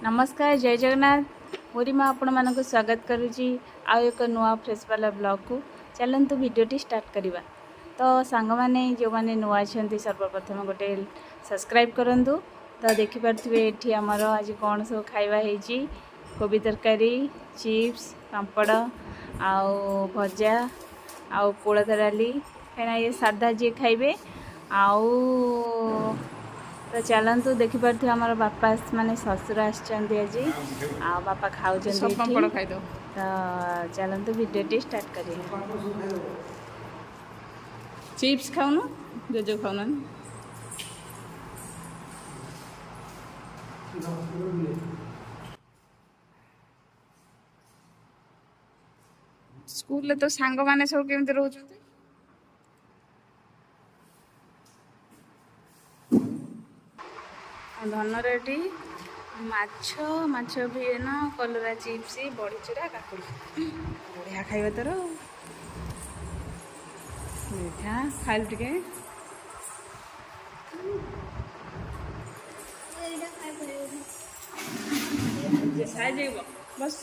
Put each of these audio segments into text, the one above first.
नमस्कार जय जगन्नाथ मोरी माँ आपण मानक स्वागत करुच्ची आउ एक नुआ फ्रेश वाला ब्लॉग को चलतु भिडटी स्टार्ट करवा। तो सांग मैंने जो मैंने नुआ अच्छा सर्वप्रथम गोटे सब्सक्राइब करूँ। तो देखिपे ये आमर आज कौन सब खावा कोबी तरकारी चिप्स पापड़ आउ भजा आउ कोलथ डाली कहीं ये सादा जी खाइबे आउ तो चलतु देखिपे आम बापा माने ससुर आज आ बापा खाऊ तो चलतु भिडियो स्टार्ट करिए। चिप्स खाऊन जो खाऊन स्कूल तो सांग माने सब केमती रोचते धनर एटी माछ माछ भेन कलरा चिप्स बड़ी चूड़ा काकुड़ी बढ़िया खाइबा तोर मीठा खाइल टिके बस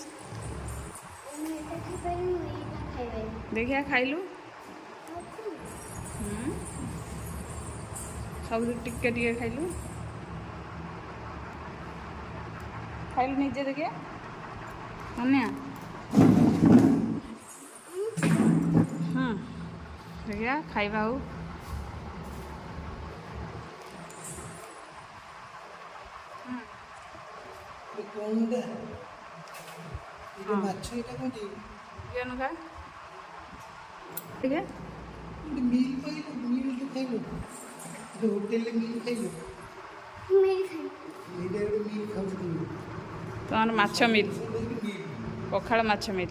देखिया खाइलु सब टिके टिके खाइलु खाइलु निजे देखिए अनिया देखिया खाइबा हो तुम्हार माछ मिल पखाड़ माछ मिल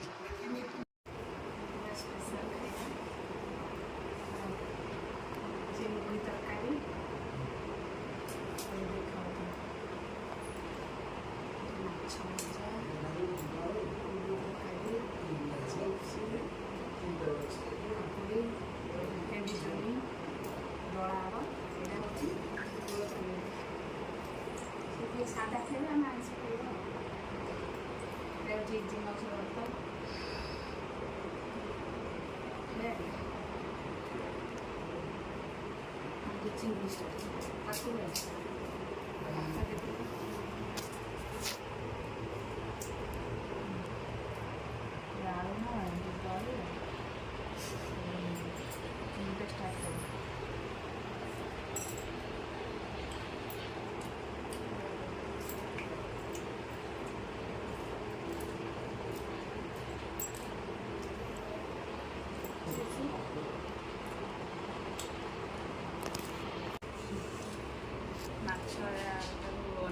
सादा खाइबा मांस खाइबा ठीक जिन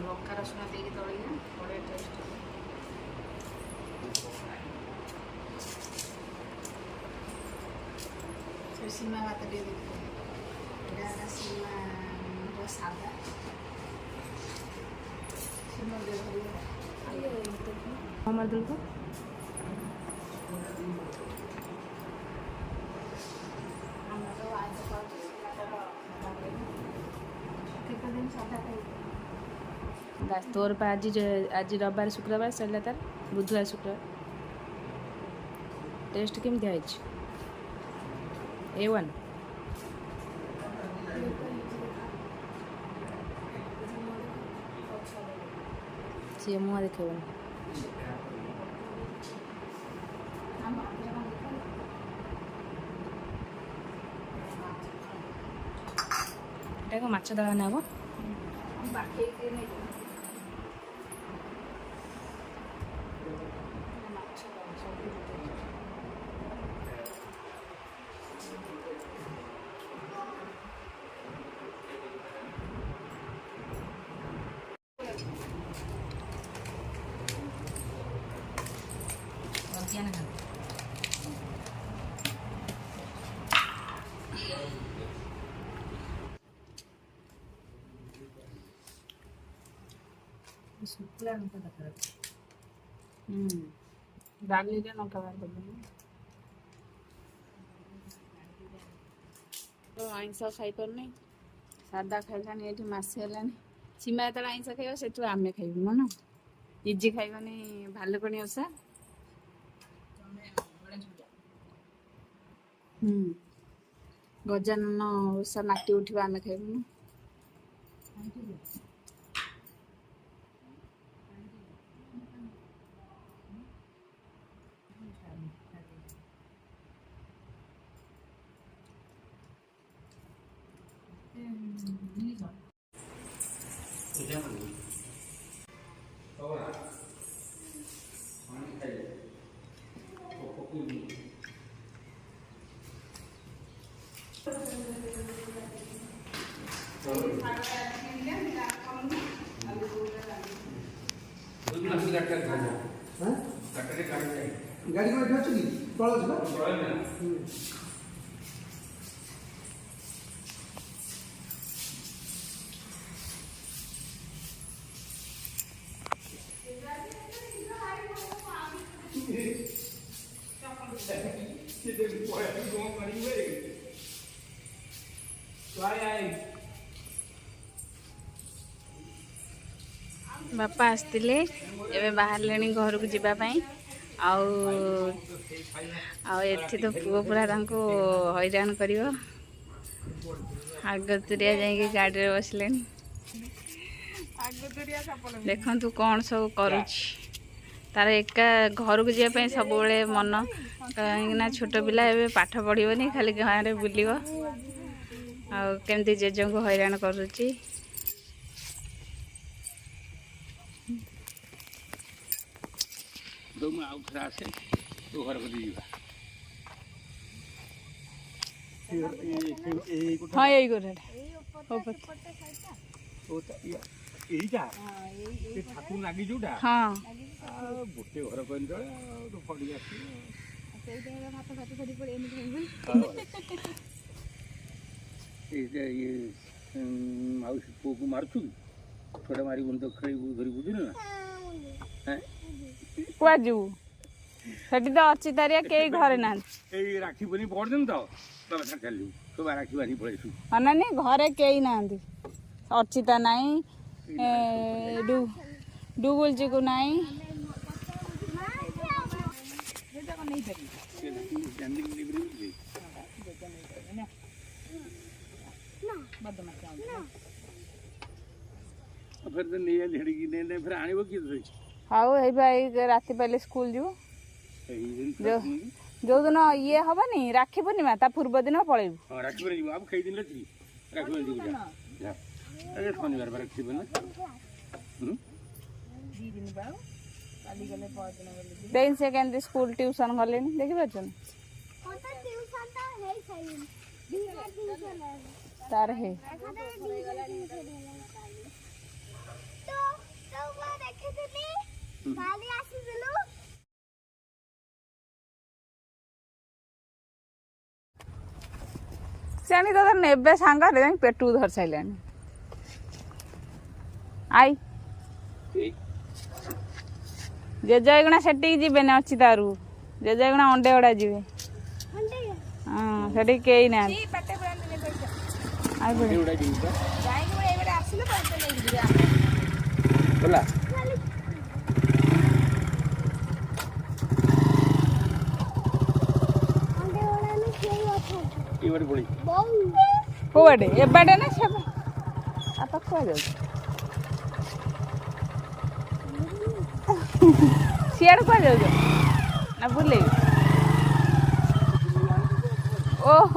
लंका रसुण देकी दलिया बड़े टेस्ट सीमा भात देखिए सीमा सादा हमारे दिल को तोर पर आज रविवार शुक्रवार सरला तार बुधवार शुक्रवार टेस्ट केमती है A1 सी मुँह देखे माछ दला ना शुक्ला डाली लंका बार तो आईंस खाई पारनी सादा खाइलानी ये मसे है सीमा जो आईंस खाइब से आम खाइबू मन इजी खाइबानी भालुकणी ओषा गजानन ओषा माटी उठिबा आमे खाइबुनु गाड़ी में बैठ चुकी तौल बापा आसतिले एबे बाहरलेनी घर को जीवा पई एठी तो पुओ पूरा तांको हैरान करिवो आगतुरिया जाइके गाड़ी रे बसलेनी देखंतु कौन सब करूची तार एका घर को जीवा पई सब बेले मन कहिना छोट पिला एबे पाठ पढ़िबोनी खाली गाँ रे बुलिबो आ केमती जेजो को हैरान करूची तो मैं आउट रासे तो घर बदी जीवा हां यही करे ओ त एही जा ए ठाकुर लागी जोडा हां गोटे घर कोन जळे तो पड़ी आसी सेई देह भात भात पड़ी पड़ी एनी खाइबो ये माउस को मारछु थोड़ा मारी बंद खई धरी बुझिन ना हैं कुआ जीवु सेठी तो अच्छी तारिया के घरे ना ए राखी बनी पड़दन तो बाबा छाड़ चलू तो राखी बानी पळेसु अनानी घरे केई नांदी अर्चिता नाही डुगुल जी को नाही फिर तो नहीं लड़की ने फिर आने वो किस हाउ हे भाई राति पहले स्कूल जीवु जो दिन ये हबनी राखी पूर्णिमा ता पूर्व दिन पळेबु हां राखी पूर्णिमा अब खई दिन लत्री राखी पूर्णिमा जा अरे शनिवार पर राखी बना दी दिन बाउ काली गले पहर दिन गले देन सेकेंड स्कूल ट्यूशन गले नी देखि बचन कोता ट्यूशन ता है सही दीना ट्यूशन है तार है तो वो देखे थे काली आसी दिलो सेनी तो नेबे सांगा रे पेटू धर साइलानी आई जेजगणा सेठी जीवे ना अच्छी तारू जेजगणा अंडे ओडा जीवे अंडे हां सेठी केई ना ई पट्टे ब्रांड ने पैसा आई बड़े उड़ा जीवा जाई को एबे आसिलो पैसा ले दिया बोला अंडे वाला ने केई अच्छा ये बड़ी बड़ी बहु कोडे ए बड़े ना सब आपा को जाऊ सियाड़ को जाऊ ना बुले ओह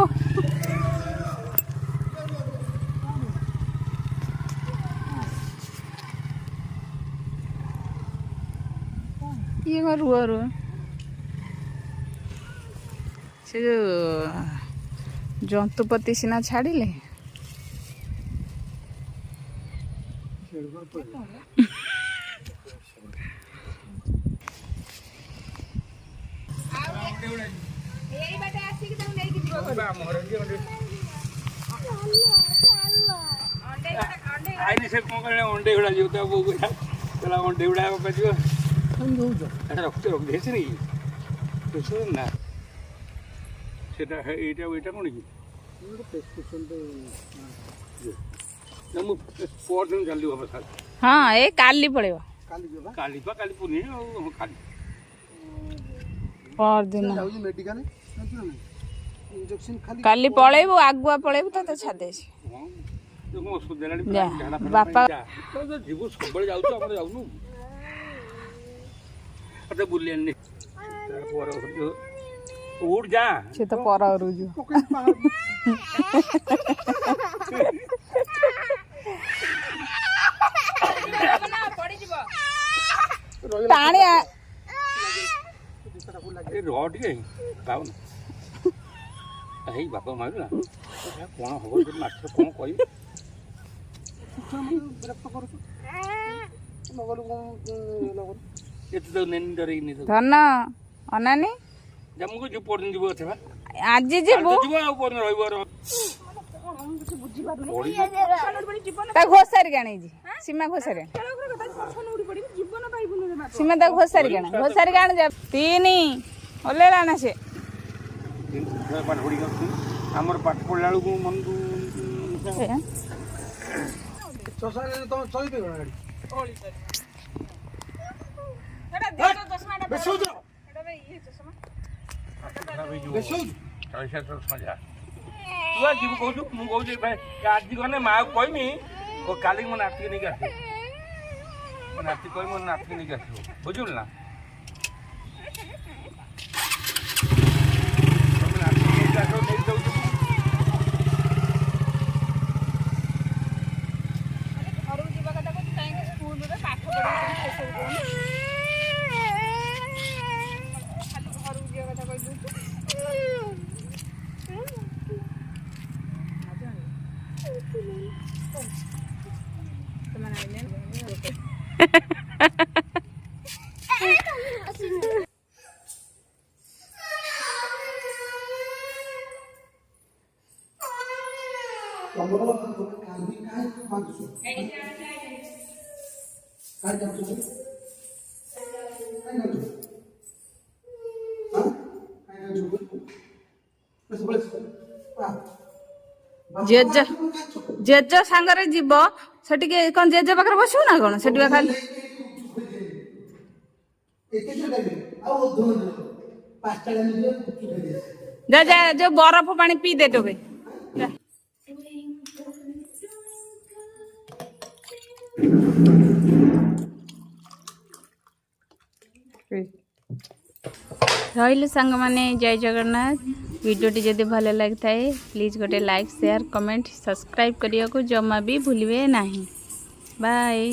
ये रुआ से जो जंतुपति सीना छाड़िले एई बाटे आसी कि तने नेकी जीव बा मोर जी अंडे अंडे आइने से कोन करे अंडे उड़ा जीव तो वो चला अंडे उड़ा पे जीव हम दो এটা রক্ত রক্ত দেছে নি তো না সেটা এটা ওইটা কোন কি প্রেসক্রিপশন তো না মু পরদিন জলদি वापस आ हाँ ये काली पड़ेगा କାଲି ପା କାଲି ପୂର୍ଣ୍ଣିମା ଆଉ କାଲି ପରଦିନ ମେଡିକାଲ ଇଞ୍ଜେକ୍ସନ ଖାଲି କାଲି ପଳେଇବୁ ଆଗୁଆ ପଳେଇବୁ ତତେ ଛାଦେଇଛି ହଁ ତୁ କଣ ଓଷଧ ଦେଲାଣି ଯା, ଝାଡ଼ା ଫାଡ଼ା ବାପା- ପାଇଁ ଯା। ତୁ ତ ଯିବୁ ସବୁବେଳେ ଯାଉଛୁ ଆମର ଯାଉନୁ ତତେ ବୁଲି ଆଣିନି ଉଠ ଯା ସେ ତ ପର ଘରକୁ ଯିବ ଟାଣିଆ ଏ ରହ ଟିକେ ପାଉନା ହେଇ ବାପା ମାରିଲା କ'ଣ ହବ ମାଛ କ'ଣ କହିବି ବିରକ୍ତ କରୁଛୁ ନଗଲୁ କଣ ହେଲା କରୁ ଏତେ ତ ନେନି ଡରେଇକି ନେଇ ଧନ ଅନାନି ମୁଁ ଯିବୁ ପଡ଼ିନି ଯିବୁ କଥା ବା ଆଜି ଯିବୁ ଯିବୁ ଆଉ ପଡ଼ିନି ରହିବ ତାକୁ ଘୋଷାରିକି ଆଣିଛି ସୀମା ଘୋଷାରି ସୀମା ତାକୁ ଘୋଷାରିକି ଆଣ ଘୋଷାରିକି ଆଣ ଯା ତିନି ଓହ୍ଲେଇଲା ନା ସେ ପାଠ ପଢ଼ିକି ଆସୁଛୁ ଆମର ପାଠ ପଢ଼ିଲା ବେଳକୁ ମନକୁ ଶ୍ମଶାନରେ ତମେ ଚଳିବେ କଣ ଗାଡ଼ି ବେଶୀ ହଉଛୁ ବେଶୀ ହଉଛୁ ତୁ ଯିବୁ କହୁଛୁ ମୁଁ କହୁଛି ଭାଇ ଆଜି ଗଲେ ମାଆକୁ କହିମି କାଲି ମୋ ନାତିକି ନେଇକି ଆସିବ ମୋ ନାତି କହିବି ମୋ ନାତିକି ନେଇକି ଆସିବ ବୁଝିଲୁ ନା ତମେ ନାତିକି ନେଇକି ଆସିବ ନେଇକି ଯାଉଛୁ ଜେଜ ଜେଜ ସାଙ୍ଗରେ ଯିବ ସେଠିକି କଣ ଜେଜ ପାଖରେ ବସିବୁ ନା କଣ ସେଠି ଖାଲି ଯା ଯା ଯୋଉ ବରଫ ପାଣି ପିଇ ଦେ ଟୋକେ ଯା। ରହିଲୁ ସାଙ୍ଗମାନେ ଜୟ ଜଗନ୍ନାଥ वीडियोटी जदि भल लगी थाए प्लीज गोटे लाइक शेयर कमेंट सब्सक्राइब करने को जमा भी भूलिए नहीं बाय।